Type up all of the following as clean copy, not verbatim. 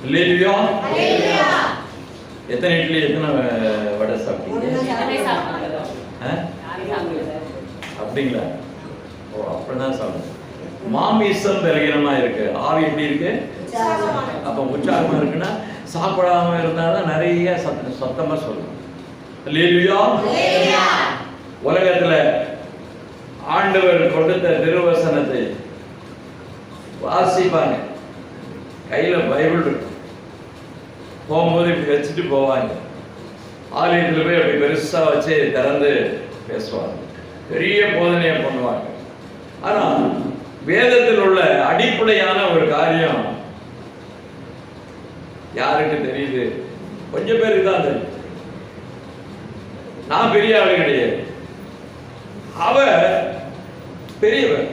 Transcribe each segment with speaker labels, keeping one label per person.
Speaker 1: அல்லேலூயா. எத்தனை இட்லி எத்தனை வடை சாப்பிட்டீங்க? அப்படிங்களா? ஓ, அப்படிதான் சாப்பிடுங்க. மாமிசம் பலகீனமா இருக்கு, ஆவி எப்படி இருக்கு? அப்ப உற்சாகமா இருக்குன்னா சாப்பிடாம இருந்தாலும் நிறைய சத்தமா சொல்லணும். அல்லேலூயா. உலகத்துல ஆண்டவர் கொடுத்த திருவசனத்தை வாசிப்பாங்க, கையில பைபிள் இருக்கும், போகும்போது இப்படி வச்சுட்டு போவாங்க, ஆலயத்தில் போய் அப்படி பெருசா வச்சு திறந்து பேசுவாங்க, பெரிய போதனையை பண்ணுவாங்க. ஆனா வேதத்தில் உள்ள அடிப்படையான ஒரு காரியம் யாருக்கு தெரியுது? கொஞ்சம் பேருக்கு தான் தெரியும். நான் பெரிய ஆளு கிடையாது, அவர் பெரியவர்.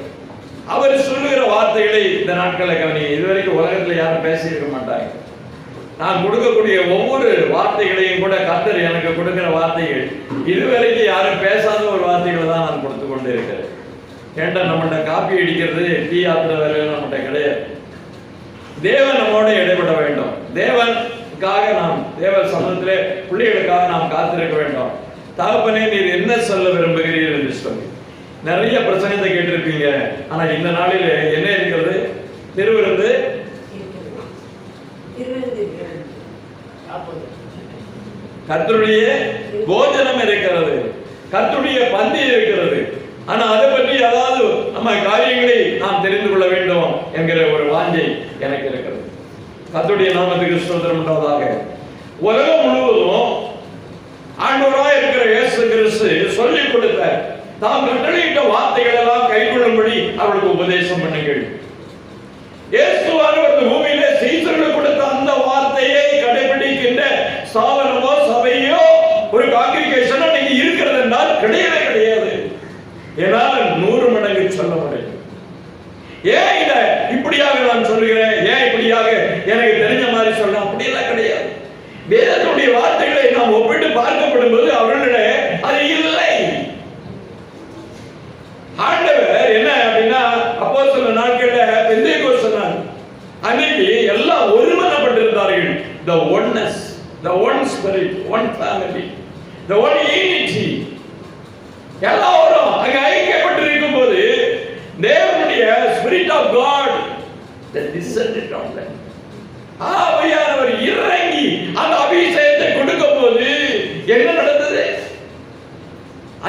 Speaker 1: அவர் சொல்லுகிற வார்த்தைகளை இந்த நாட்களை கவனிங்க. இதுவரைக்கும் உலகத்துல யாரும் பேசியிருக்க மாட்டாங்க. நான் கொடுக்கக்கூடிய ஒவ்வொரு வார்த்தைகளையும் கூட கர்த்தர் எனக்கு கொடுக்கிற வார்த்தைகள் இதுவரைக்கும் யாரும் பேசாத ஒரு வார்த்தைகளை தான் நான் கொடுத்து கொண்டு இருக்கிறேன். ஏன்டா நம்மகிட்ட காப்பி அடிக்கிறது, டீ ஆத்துற வேலைகள் நம்மகிட்ட கிடையாது. தேவன் நம்மோட இடைப்பட வேண்டும். தேவனுக்காக நாம் தேவ சமூகத்திலே பிள்ளைகளுக்காக நாம் காத்திருக்க வேண்டும். தகப்பனே, நீர் என்ன சொல்ல விரும்புகிறீர்கள் என்று சொல்லி நிறைய பிரசங்கத்தை கேட்டிருப்பீங்க. ஆனா இந்த நாளில் என்ன இருக்கிறது? திருவிருந்து, கர்த்தருடைய போஜனம் இருக்கிறது, கர்த்தருடைய பந்தி இருக்கிறது. ஆனா அதை பற்றி ஏதாவது நம்ம காரியங்களை நாம் தெரிந்து கொள்ள வேண்டும் என்கிற ஒரு வாஞ்சை எனக்கு இருக்கிறது. கர்த்தருடைய நாமத்துக்கு ஸ்தோத்திரம் உண்டாவதாக. உலகம் முழுவதும் ஆண்டவராய் இருக்கிற இயேசு கிறிஸ்து சொல்லிக் கொடுத்த தாம் கட்டளையிட்ட வார்த்தைகள் எல்லாம் கைக்கொள்ளும்படி அவர்களுக்கு உபதேசம் பண்ணுங்கள். இயேசுவானவர் பூமியிலே சீசர்களுக்கு கொடுத்த அந்த வார்த்தையை கடைபிடிக்கின்ற ஸ்தாபனமோ சபையோ ஒரு காங்கிரிகேஷனோ நீங்க இருக்கிறது என்றால் கிடையவே கிடையாது. ஏனால் 100 மடங்கு சொல்ல முடியும். ஏன் இத இப்படியாக நான் சொல்லுகிறேன், ஏன் இப்படியாக எனக்கு தெரிஞ்ச மாதிரி சொல்றேன்? அப்படியெல்லாம் கிடையாது. வேதத்துடைய வார்த்தைகளை நாம் ஒப்பிட்டு பார்க்கப்படும் போது அவர்களிடையே அது இல்லை. ஆண்டவர் என்ன அப்படின்னா, அப்போஸ்தலர் நாட்கள்ல பெந்தேகோஸ்து நாள் அன்னைக்கு எல்லாம் ஒருமனப்பட்டிருந்தார்கள். the oneness, the one spirit, one family, the one unity. எல்லாரும் அங்க ஐக்கியப்பட்டிருக்கும் போது தேவனுடைய spirit of God that descended on them. ஆவியானவர் இறங்கி அந்த அபிஷேகத்தை கொடுக்கும் போது என்ன நடந்தது?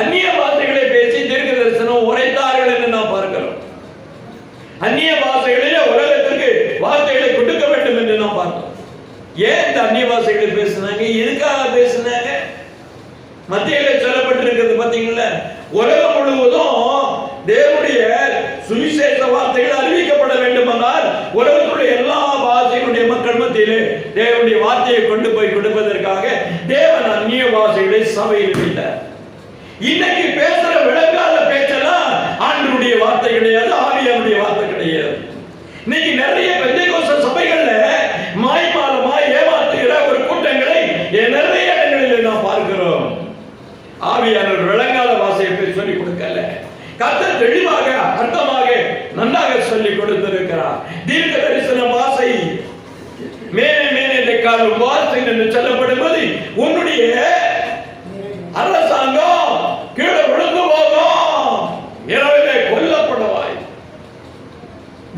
Speaker 1: அந்நிய பாஷைகளை பேசி தீர்க்க தரிசனம் உரைத்தார்கள் என்று நாம் பார்க்கிறோம். அந்நிய பாஷைகளிலே உலகத்திற்கு வார்த்தைகளை கொடுக்க வேண்டும் என்று நாம் பார்க்கிறோம். ஏன் இந்த அந்நிய பாஷைகளை பேசினாங்க? எதுக்காக பேசினாங்க? மத்தியிலே சொல்லப்பட்டிருக்கிறது பாத்தீங்களா? உலகம் முழுவதும் தேவனுடைய சுவிசேஷ வார்த்தைகள் அறிவிக்கப்பட வேண்டுமானால் உலகத்துடைய எல்லா பாஷைகளுடைய மக்கள் மத்தியிலே தேவனுடைய வார்த்தையை கொண்டு போய் கொடுப்பதற்காக தேவன் அந்நிய பாஷைகளை சபையில் வைத்தார். இன்னைக்கு பேசுற விளங்காத பேச்செல்லாம் ஆண்டவருடைய வார்த்தை கிடையாது, ஆவியானுடைய வார்த்தை கிடையாது. இன்னைக்கு நிறைய பெந்தேகோஸ்து சபைகள்ல மாய்மாலமாய் ஏமாத்துகிற ஒரு கூட்டங்களை நிறைய இடங்களில் நாம் பார்க்கிறோம். ஆவியானவர் விளங்காத வார்த்தையை சொல்லிக் கொடுக்கல, கர்த்தர் தெளிவாக அர்த்தமாக நன்றாக சொல்லிக் கொடுத்திருக்கிறார். தீர்க்க தரிசன வார்த்தை மேலே மேலே காலும் வார்த்தை என்று சொல்லப்படும் போது உன்னுடைய அரசாங்கம் கீழே விழுந்து போகும், இரவிலே கொல்லப்படுவாய்.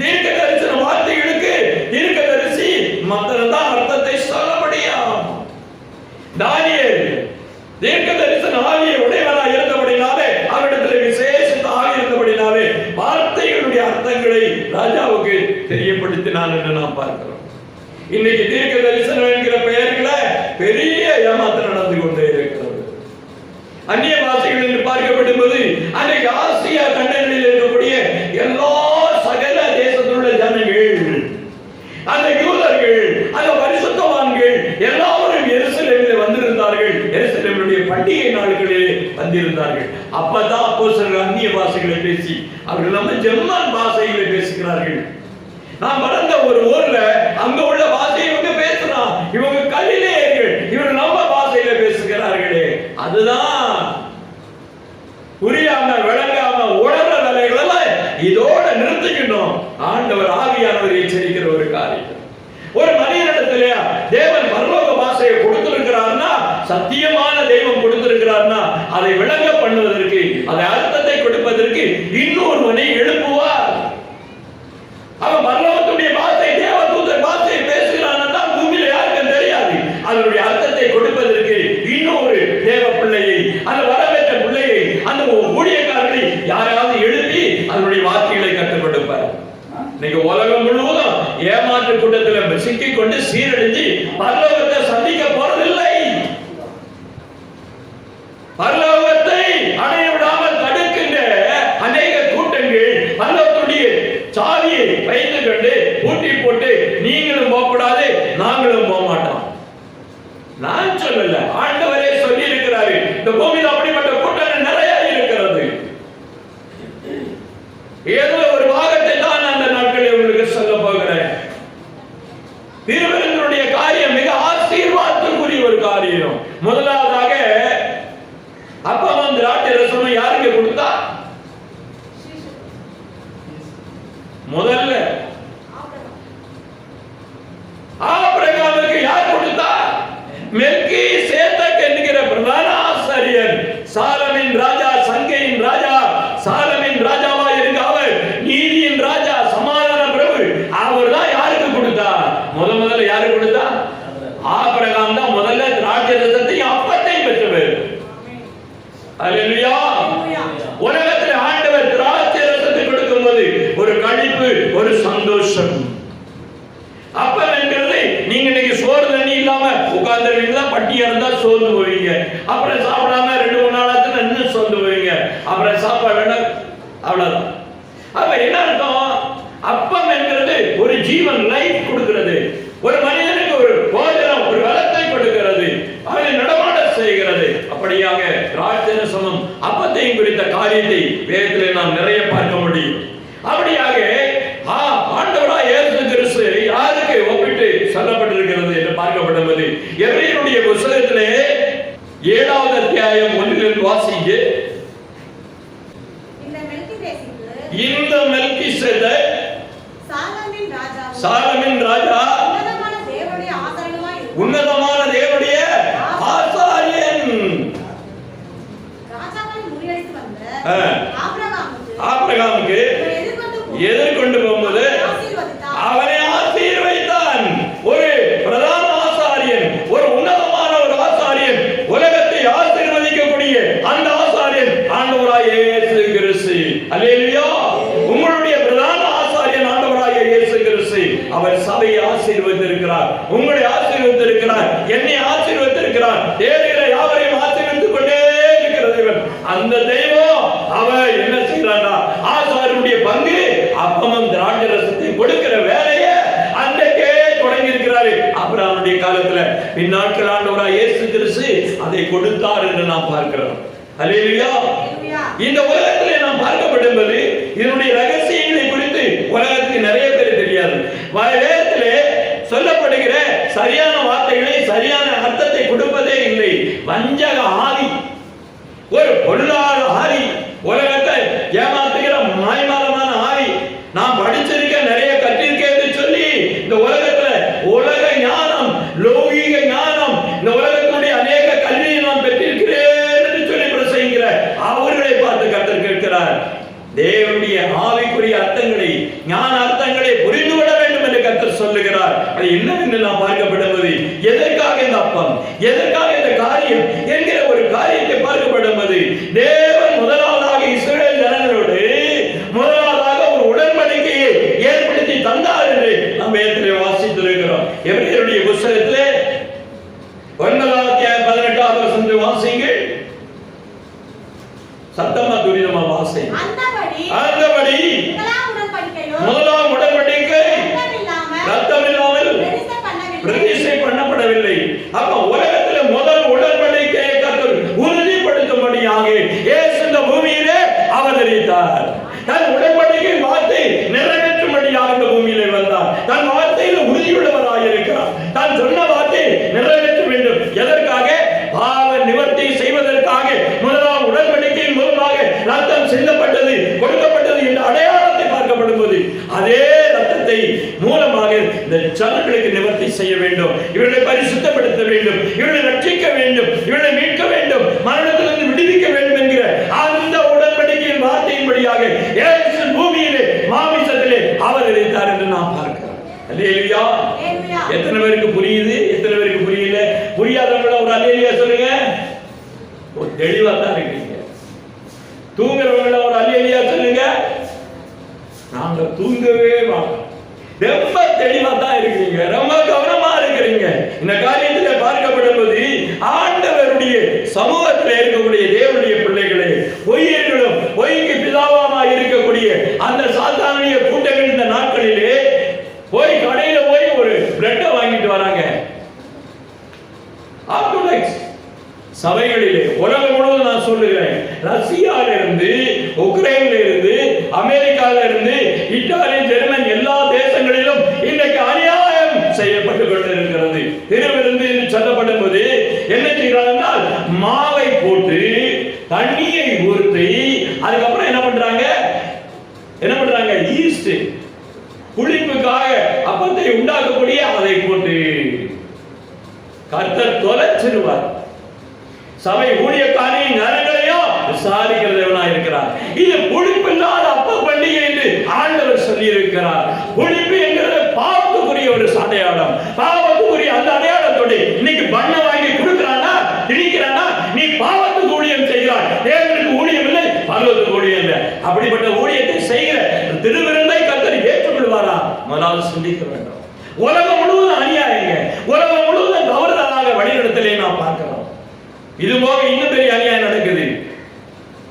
Speaker 1: தீர்க்க தரிசன வார்த்தைகளுக்கு தீர்க்க தரிசி மத்ததான் அர்த்தத்தை சொல்ல முடியும். தானியேல் தீர்க்க தரிசன ஆவியை உடையவனாய் இருந்தபடினாலே, அவரிடத்தில் விசேஷித்த ஆவி இருந்தபடினாலே வார்த்தைகளுடைய அர்த்தங்களை ராஜாவுக்கு தெரியப்படுத்தினான் என்று நாம் பார்க்கிறோம். இன்னைக்கு தீர்க்க தரிசனம் என்கிற பெயர்களை பெரிய ஏமாற்றம் நடந்து கொண்டே இருக்கிறது. அந்நிய பாஷைகள் என்று பார்க்கப்படும் போது அன்றைக்கு ஆசியா கண்டங்களில் இருக்கக்கூடிய எல்லா சகல தேசத்தில் உள்ள ஜனங்கள், அந்த யூதர்கள், அந்த பரிசுத்தவான்கள் எல்லாரும் எருசலேமில் வந்திருந்தார்கள். எருசலேமுடைய பண்டிகை நாட்களில் வந்திருந்தார்கள். அப்பதான் அப்போஸ்தலர்கள் அந்நிய பாஷைகளை பேசி அவர்கள் நம்ம ஜெர்மன் பாஷைகளை பேசுகிறார்கள். நான் வளர்ந்த ஒரு ஊர்ல அங்க உள்ள பாஷையை இவங்க பேசுறான், இவங்க கலிலேயர்கள், இவங்க நம்ம பாஷையில பேசுகிறார்களே. அதுதான் புரியாம விளங்காம உணர்ற வேலைகள் எல்லாம் இதோட நிறுத்திக்கணும். ஆண்டவர் ஆவியானவர் எச்சரிக்கிற ஒரு காரியம். ஒரு மனிதனிடத்தில் காலகட்டத்திலே தேவன் பரலோக பாஷையை கொடுத்திருக்கிறார்னா, சத்தியமான தெய்வம் கொடுத்திருக்கிறார்னா, அதை விளங்க பண்ணுவதற்கு, அதை அர்த்தத்தை கொடுப்பதற்கு இன்னொருவனை எழுப்புவார். அவன் பரலோகத்துடைய பாஷை, தேவதூதர் பாஷையை பேசுகிறான்னா பூமியில யாருக்கும் தெரியாது. அதனுடைய அர்த்தத்தை கொடுப்பதற்கு இன்னொரு தேவ பிள்ளையை, அந்த வரவேற்ற பிள்ளையை, அந்த ஊழியக்காரர்களை யாராவது எழுப்பி அதனுடைய வார்த்தைகளை கற்றுக் கொடுப்பார். இன்னைக்கு உலகம் முழுவதும் ஏமாற்று கூட்டத்தில் சிக்கிக் கொண்டு சீரழிஞ்சு பரலோகத்தை சந்திக்க போறதில்லை. பரலோகத்தை அடைய விடாமல் தடுக்கின்ற அநேக கூட்டங்கள் பரலோகத்துடைய சாவியை வைத்துக் கொண்டு பூட்டி போட்டு நீங்களும் போகக்கூடாது, நாங்களும் போக மாட்டோம். நான் சொல்லல, ஆண்டவரே சொல்லி இருக்கிறாரு. இந்த பூமியில் அப்படிப்பட்ட கூட்டங்கள் நிறைய இருக்கிறது. ஏதோ ஒரு பாகத்தை தான் அந்த நாட்களில் உங்களுக்கு சொல்ல போகிறேன். திருவிருந்தினுடைய காரியம் மிக ஆசீர்வாதத்துக்குரிய ஒரு காரியம். முதலாவதாக அப்பமும் திராட்சை ரசமும் யாருக்கு கொடுத்தா? முதல்ல ஆபிரகாமுக்கு யார் கொடுத்தா? மெல்கிசேதேக் என்கிற பிரதான ஆசாரியர், சாலமின் ராஜா, சங்கையின் ராஜா, சாலமின் ராஜாவா இருக்க அவர், நீதியின் ராஜா, சமாதான பிரபு, அவர் தான் யாருக்கு கொடுத்தா? முதல்ல யாருக்கு கொடுத்தா? ஆபிரகாம் தான் முதல்ல திராட்சை ரசத்தையும் அப்பத்தையும் பெற்றவர். அல்லேலூயா. உலகத்தில் ஆண்டவர் திராட்சை ரசத்தை கொடுக்கும்போது ஒரு களிப்பு, ஒரு சந்தோஷம். அப்பம் என்கிறது, நீங்க இன்னைக்கு சோறு தண்ணி இல்லாம உட்கார்ந்துருவீங்களா? பட்டியா இருந்தா சோர்ந்து போவீங்க. அப்புறம் சாப்பிடாம 2-3 நாளாச்சும் இன்னும் சோர்ந்து போவீங்க. அப்புறம் சாப்பாடு வேண்டாம், அவ்வளவுதான். அப்ப என்ன அர்த்தம்? அப்பம் என்கிறது ஒரு ஜீவன், லைஃப் கொடுக்கிறது. ஒரு மனிதனுக்கு ஒரு போஜனம், ஒரு வளத்தை கொடுக்கிறது, அவனை நடமாட செய்கிறது. அப்படியாக திராட்சை ரசமும் அப்பத்தையும் குறித்த காரியத்தை வேதத்திலே நாம் நிறைய பார்க்க முடியும். அப்படியாக ஆண்டவராய் இயேசு கிறிஸ்து யாருக்கு ஒப்பிட்டு சொல்லப்பட்டிருக்கிறது என்று பார்க்கப்படுவது எபிரேயருடைய புத்தகத்திலே 7வது அத்தியாயம் 1 வாசிங்க. இந்த மெல்கிசேதேக் சாலமின் ராஜா, உன்னதமான தேவனுடைய ஆசாரியன். ஆபிரகாமுக்கு எதிர்கொண்டு போகும்போது அவனை ஆசீர்வதித்தான். ஒரு பிரதான ஆசாரியன், ஒரு உன்னதமான ஒரு ஆசாரியன், உலகத்தை ஆசீர்வதிக்கக்கூடிய அந்த ஆசாரியன் ஆண்டவராகிய இயேசு கிறிஸ்து. அல்லேலூயா. உங்களுடைய பிரதான ஆசாரியன் ஆண்டவராகிய இயேசு கிறிஸ்து. அவர் சபையை ஆசீர்வதித்திருக்கிறார், உங்களை ஆசீர்வதித்திருக்கிறார், என்னை ஆசீர்வதித்திருக்கிறார். தேவையான யாவரையும் ஆசீர்வதித்துக் கொண்டே இருக்கிற தேவன். அந்த தெய்வம் அவர் என்ன செய்யறாரா? ஆசாரியனுடைய பங்கு அப்பமும் திராட்சை ரசத்தை கொடுக்கிற வேலையை அன்றைக்கே தொடங்கி இருக்கிறாரு. ஆபிரகாமுடைய காலத்துல பின்னாட்கள் ஆண்டவராகிய இயேசு கிறிஸ்து அதை கொடுத்தார் என்று நாம் பார்க்கிறோம். அல்லேலூயா. இந்த உலகத்திலே நாம் பார்க்கப்படும்போது இதனுடைய ரகசியங்களை குறித்து உலகத்துக்கு நிறைய பேர் தெரியாது. வேதத்திலே சொல்லப்படுகிற சரியான வார்த்தைகளை, சரியான அர்த்தத்தை கொடுப்பதே இல்லை. வஞ்சக ஆவி, ஒரு பொல்லாத ஆவி, உலகத்தை ஏமாத்துகிற மாய்மாலமான ஆவி. நாம் படிச்சிருக்க, நிறைய கற்றிருக்கேன் என்று சொல்லி இந்த உலகத்துல உலக ஞானம், லௌகீக ஞானம், இந்த உலகத்தினுடைய அநேக கல்வியை நாம் பெற்றிருக்கிறேன் என்று சொல்லி பிரசங்கிக்கிற அவர்களை பார்த்து கர்த்தர் கேட்கிறார். தேவனுடைய ஆவிக்குரிய அர்த்தங்களை, ஞான அர்த்தங்களை புரிந்து கொள்ள வேண்டும் என்று கர்த்தர் சொல்லுகிறார். அது என்னவென்று நாம் பார்க்கப்படுவது, எதற்காக இந்த அப்பம், எதற்காக இந்த காரியம் என்கிற ஒரு காரியத்தை பார்க்கப்படுவது, தேவன் முதலாவதாக இஸ்ரவேல் ஜனங்களோடு முதலாவதாக ஒரு உடன்படிக்கையை ஏற்படுத்தி தந்தார் என்று நாம் வேதத்திலே வாசித்திருக்கிறோம். எபிரேயருடைய புத்தகத்திலே 9வது அத்தியாயம் 18வது வசனத்தை வாசியுங்கள். சத்தமா துரிதமா வாசி. அந்தபடி முதலாம் உடன்படிக்கை ரத்தம் இல்லாமல் பிரதிஷ்டை பண்ணப்படவில்லை. அப்ப உலகத்திலே முதல் உடன்படிக்கையை கர்த்தர் உறுதிப்படுத்தும்படியாக இயேசு இந்த பூமியிலே அவதரித்தார். தன் உடன்படிக்கை வார்த்தை நிறைவேற்றும்படியாக இந்த பூமியிலே வந்தார். தன் வார்த்தையில் உறுதியுள்ளவராக இருக்கிறார். தான் சொன்ன வார்த்தை நிறைவேற்ற வேண்டும். எதற்காக? பாவ நிவர்த்தி செய்வதற்காக. முதலாம் உடன்படிக்கையின் மூலமாக ரத்தம் சிந்தப்பட்டது, கொடுக்கப்பட்டது என்ற அடையாளத்தை பார்க்கப்படும் போது அதே ரத்தத்தை மூலமாக இந்த ஜனங்களுக்கு நிவர்த்தி செய்ய வேண்டும், இவர்களை பரிசுத்தப்படுத்த வேண்டும், இவர்களை ரட்சிக்க வேண்டும், இவர்களை மீட்க வேண்டும், மரணத்திலிருந்து விடுவிக்க வேண்டும் என்கிற அந்த உடன்படிக்கையின் வார்த்தையின்படியாக இயேசு பூமியிலே மாமிசத்திலே அவர் இருந்தார் என்று நாம் பார்க்கிறோம். அல்லேலூயா. எத்தனை பேருக்கு புரியுது? எத்தனை பேருக்கு புரியல? புரியாதவங்கள ஒரு அல்லேலூயா சொல்லுங்க. ஒரு தெளிவா தான் இருக்கீங்க. தூங்குறவங்கள ஒரு அல்லேலூயா சொல்லுங்க. நாங்க தூங்கவே மாட்டோம். ரொம்ப தெளிவா தான் இருக்கிறீங்க, ரொம்ப கவனமா இருக்கிறீங்க. இந்த காரியத்தில் பார்க்கப்படும் போது ஆண்டவருடைய சமூகத்தில் இருக்கக்கூடிய தேவனுடைய பிள்ளைகளே, பொய்யர்களும் பொய்க்கு பிதாவாக இருக்கக்கூடிய அந்த சாத்தானுடைய கூட்டங்கள் இந்த நாட்களிலே போய் கடையில போய் ஒரு பிரெட்டை வாங்கிட்டு வராங்க. ஆர்த்தோடாக்ஸ் சபைகளிலே உலகம் முழுவதும் நான் சொல்லுகிறேன், ரஷ்யால இருந்து, உக்ரைன்ல இருந்து, அமெரிக்கால இருந்து, இத்தாலி, ஜெர்மன் எல்லா தேசங்களிலும் இன்றைக்கு அநியாயம் செய்யப்பட்டு கொண்டிருக்கிறது. திருவிருந்து என்று சொல்லப்படும் போது என்ன செய்யறாங்க? மாவை போட்டு தண்ணியை ஊற்றி அதுக்கப்புறம் என்ன பண்றாங்க? ஈஸ்ட் புளிப்புக்காக அப்பத்தை உண்டாக்கக்கூடிய அதை போட்டு கர்த்தர் தொலைச்சிருவார். சபை ஊழியக்காரின் நரங்களையும் விசாரிக்கிற தேவனாய் இருக்கிறார். இது புளிப்பில்லாத அப்ப பண்டிகை என்று ஆண்டவர் சொல்லி இருக்கிறார். புளிப்பு என்கிறது பாவத்துக்குரிய ஒரு அடையாளம். பாவத்துக்குரிய அந்த அடையாளத்தோடு இன்னைக்கு பண்ண வாங்கி கொடுக்கிறானா, திணிக்கிறானா, நீ பாவத்துக்கு ஊழியம் செய்கிறாய், தேவனுக்கு ஊழியம் இல்லை, பரலோகத்துக்கு ஊழியம் இல்லை. அப்படிப்பட்ட ஊழியத்தை செய்கிற திருவிருந்தை கர்த்தர் ஏற்றுக்கொள்வாரா? முதலாவது சிந்திக்க வேண்டும். உலகம் முழுவதும் அநியாயங்க, உலகம் முழுவதும் கவர்தலாக வழிநடத்தலை நாம் பார்க்கிறோம். இது போக இன்னும் பெரிய அநியாயம் நடக்குது.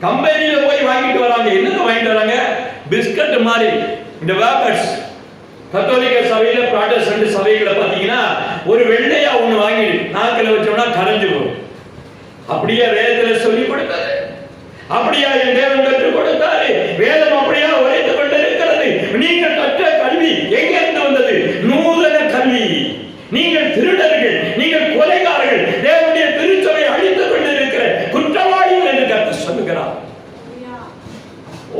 Speaker 1: கம்பெனியில போய் வாங்கிட்டு வராங்க. என்னங்க வாங்கிட்டு வராங்க? பிஸ்கட் மாதிரி. இந்த வேப்பர்ஸ் கத்தோலிக்க சபையில, புராட்டஸ்டன்ட் சபைகளை பாத்தீங்கன்னா ஒரு வெள்ளையா ஒண்ணு வாங்கி நாக்கில வச்சோம்னா கரைஞ்சு போகும். அப்படியே வேதத்துல சொல்லி கொடுத்தாரு, அப்படியா என் தேவன் கற்றுக் கொடுத்தாரு. வேதம் அப்படியா உரைத்துக் கொண்டிருக்கிறது. நீங்கள் கற்ற கல்வி எங்கிருந்து வந்தது? நூதன கல்வி. நீங்கள் திருடர்கள், நீங்கள் கொலைகாரர்கள், தேவனுடைய திருச்சபை அழித்துக் கொண்டிருக்கிற குற்றவாளிகள் என்று கர்த்தர் சொல்லுகிறார்.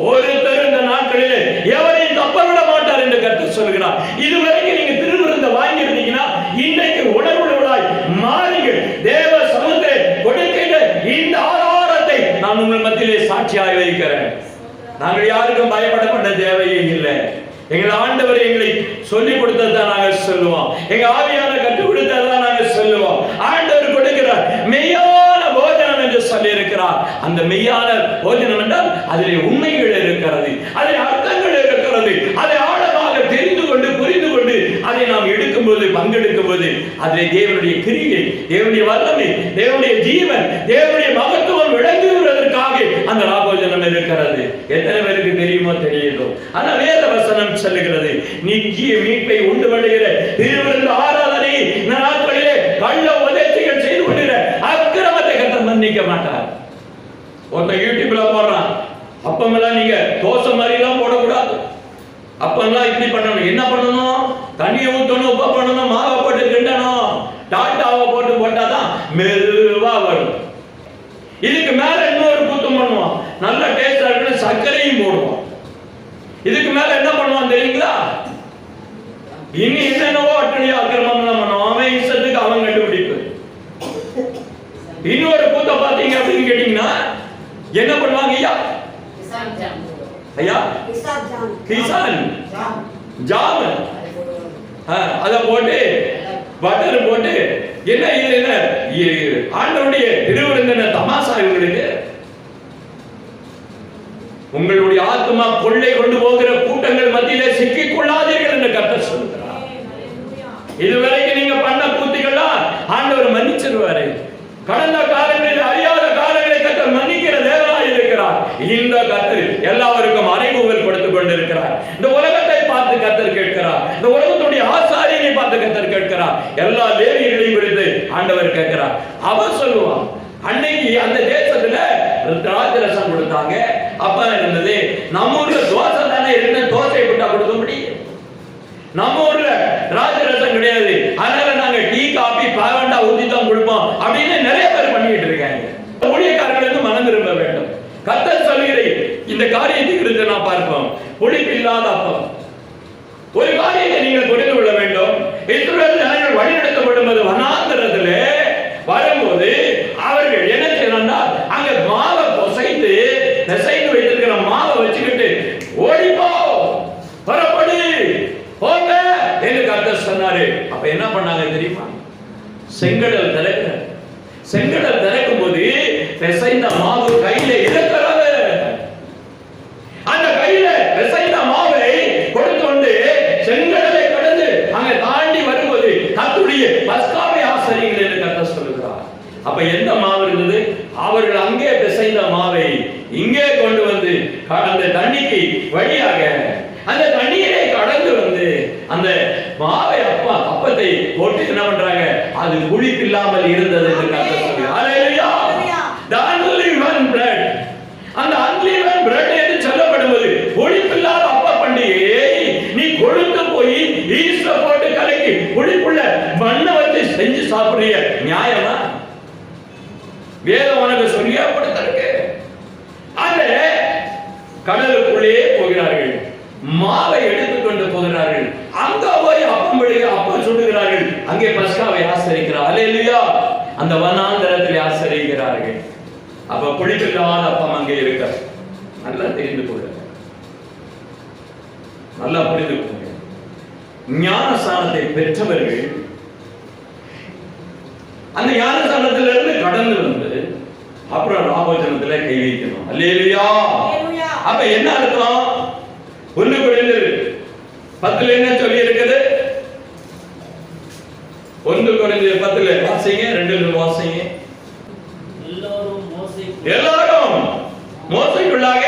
Speaker 1: ஒருத்தர் இந்த நாட்களிலே எவரையும் தப்ப விட மாட்டார் என்று கர்த்தர் சொல்லுகிறார். இதுவரைக்கும் நீங்க திருவிருந்த வாங்கி இருந்தீங்கன்னா இன்றைக்கு உணர்வுள்ளவர்களாய் மாறுங்கள். தேவ சமூகத்தை கொடுக்கின்ற இந்த ஆதாரத்தை நான் உங்கள் மத்தியிலே சாட்சியாக வைக்கிறேன். நாங்கள் யாருக்கும் பயப்படப்பட்ட தேவையே இல்லை. எங்கள் ஆண்டவர் எங்களை சொல்லிக் கொடுத்ததான் நாங்கள் சொல்லுவோம். எங்க ஆவியான கற்றுக் கொடுத்ததான் நாங்கள் சொல்லுவோம். ஆண்டவர் கொடுக்கிறார் மெய்யான போஜனம் என்று சொல்லி இருக்கிறார். அந்த மெய்யான போஜனம் என்றால் அதிலே உண்மைகள் இருக்கிறது, அதில் அர்த்தங்கள் இருக்கிறது. அதை ஆழமாக தெரிந்து கொண்டு புரிந்து கொண்டு அதை நாம் எடுக்கும் போது, பங்கெடுக்கும் போது அதிலே தேவனுடைய கிரியை, தேவனுடைய வல்லமை, தேவனுடைய ஜீவன், தேவனுடைய மகத்துவம் விளங்குவதற்காக அந்த ராபோஜனம் இருக்கிறது. எத்தனை பேருக்கு தெரியுமோ தெரியலோ, ஆனா வேத வசனம் சொல்லுகிறது, நித்திய மீட்பை உண்டு பண்ணுகிற திருவிருந்து ஆராதனை நாட்களிலே கள்ள உதவிகள் செய்து கொண்டிருக்கிற அக்கிரமத்தை கர்த்தர் மன்னிக்க மாட்டார். ஒருத்தன் யூடியூப்ல போடுறான், அப்பமெல்லாம் நீங்க தோசை மாதிரி எல்லாம் போடக்கூடாது, அப்பெல்லாம் இப்படி பண்ணணும். என்ன பண்ணணும்? தண்ணியை ஊற்றணும், உப்பை பண்ணணும், மாவை போட்டு கிண்டணும், டாட்டாவை போட்டு போட்டாதான் மெதுவா வரும். இதுக்கு மேல இன்னொரு கூத்தம் பண்ணுவோம், நல்ல டேஸ்டா இருக்குன்னு சர்க்கரையும் போடுவோம். இதுக்கு மேல என்ன பண்ணுவான் தெரியுங்களா? இனி என்னென்னவோ அட்டடியா அக்கிரமம் பண்ணுவான். அவன் இஷ்டத்துக்கு அவன் கண்டுபிடிப்பு. இன்னொரு கூத்த பாத்தீங்க அப்படின்னு கேட்டீங்கன்னா என்ன பண்ணுவாங்க? ஐயா கிசான் ஜாம் அத போட்டு பட்டர் போட்டு என்ன இது என்ன ஆண்டவருடைய திருவிருந்தின தமாசா இவங்களுக்கு. உங்களுடைய ஆத்மா கொள்ளை கொண்டு போகிற கூட்டங்கள் மத்தியிலே சிக்கிக் கொள்ளாதீர்கள் என்று கர்த்தர் சொல்கிறார். இதுவரைக்கும் நீங்க பண்ண கூத்துக்கள்லாம் ஆண்டவர் மன்னிச்சிருவாரு. கடந்த காலங்களில் அறியாத காலங்களை கர்த்தர் மன்னிக்கிற தேவனாய் இருக்கிறார். இந்த கர்த்தர் எல்லாருக்கும் அறைகூவல் கொடுத்துக் கொண்டிருக்கிறார். இந்த உலகத்தை பார்த்து கர்த்தர் கேட்கிறார். இந்த உலகத்துடைய ஆசாரியனை பார்த்து கர்த்தர் கேட்கிறார். எல்லா லேவியர்களையும் குறித்து ஆண்டவர் கேட்கிறார். அவர் சொல்லுவான், அன்னைக்கு அந்த தேசத்துல திராட்சரசம் கொடுத்தாங்க. அப்ப இருந்தது நம்ம ஊர்ல தோசை தானே இருந்த, தோசை விட்டா கொடுக்க முடியும். நம்ம ஊர்ல திராட்சரசம் கிடையாது, அதனால நாங்க டீ காபி பாவண்டா ஊத்தி தான் கொடுப்போம் அப்படின்னு நிறைய பேர் பண்ணிட்டு இருக்காங்க. ஊழியக்காரர்களுக்கு மனம் திரும்ப வேண்டும். கர்த்தர் சொல்லுகிறேன் இந்த காரியத்தை குறித்து நான் பார்ப்போம். புளிப்பு இல்லாத அப்பம் ஒரு காரியத்தை நீங்கள் புரிந்து கொள்ள வேண்டும். இஸ்ரவேல் அழைக்கப்படுவது வனாந்தரத்திலே வரும்போது அவர்கள் என்ன செய்யணும்னா அங்க மாவை பொசைந்து பிசைந்து வைத்திருக்கிற மாவை வச்சுக்கிட்டு ஓடிப்போ புறப்படு போங்க என்று கர்த்தர் சொன்னாரு. அப்ப என்ன பண்ணாங்க தெரியுமா? செங்கடல் திறக்கிற செங்கடல் திறக்கும் போது பிசைந்த மாவு கையில இருக்கிறது. அந்த கையில பிசைந்த மாவை கொடுத்து கொண்டு செங்கடலை கடந்து அங்க தாண்டி வரும்போது கர்த்தருடைய பஸ்காவை ஆசரியுங்கள் என்று கர்த்தர் சொல்லுகிறார். அப்ப எந்த மாவு இருந்தது? அவர்கள் அங்கே பிசைந்த மாவை இங்கே கொண்டு வந்து அந்த தண்ணிக்கு வழியாக அந்த தண்ணீரை கடந்து வந்து அந்த மாவை அப்பத்தை போட்டு என்ன பண்றாங்க? அது புளிப்பில்லாமல் இருந்தது என்று கர்த்தர் சொல்கிறார். ஹalleluya. The unleavened bread. அந்த unleavened bread என்று சொல்லப்படுவது புளிப்பில்லாத அப்ப பண்டிகையை நீ கொழுந்து போய் ஈஸ்ட போட்டு கலக்கி புளிப்புள்ள மண்ணை வச்சு செஞ்சு சாப்பிடுறிய நியாயமா? வேதம் உனக்கு சொல்லியா படுத்திருக்கு. அந்த கடலுக்குள்ளே போகிறார்கள், மாவை எடுத்துக்கொண்டு போகிறார்கள், அங்க போய் அப்பம் சுடுகிறார்கள், அங்கே பஸ்காவை ஆசரிக்கிறார். ஹalleluya. அந்த வனாந்தரத்தில் ஆசரிக்கிறார்கள். அப்ப புளிப்பில்லாத அப்பம் அங்கே இருக்க நல்லா தெரிந்து கொள்ளுங்க, நல்லா புரிந்து கொள்ளுங்க. ஞானஸ்நானத்தை பெற்றவர்கள் அந்த ஞானஸ்நானத்திலிருந்து கடந்து வந்து அப்புறம் ராபோஜனத்துல கை வைக்கணும். ஹalleluya. அப்ப என்ன அர்த்தம்? 1 கொரிந்தியர் 10 என்ன சொல்லி இருக்குது? 1 கொரிந்தியர் 10 வாசிங்க, 2 வாசிங்க. எல்லாரும் மோசைக்குள்ளாக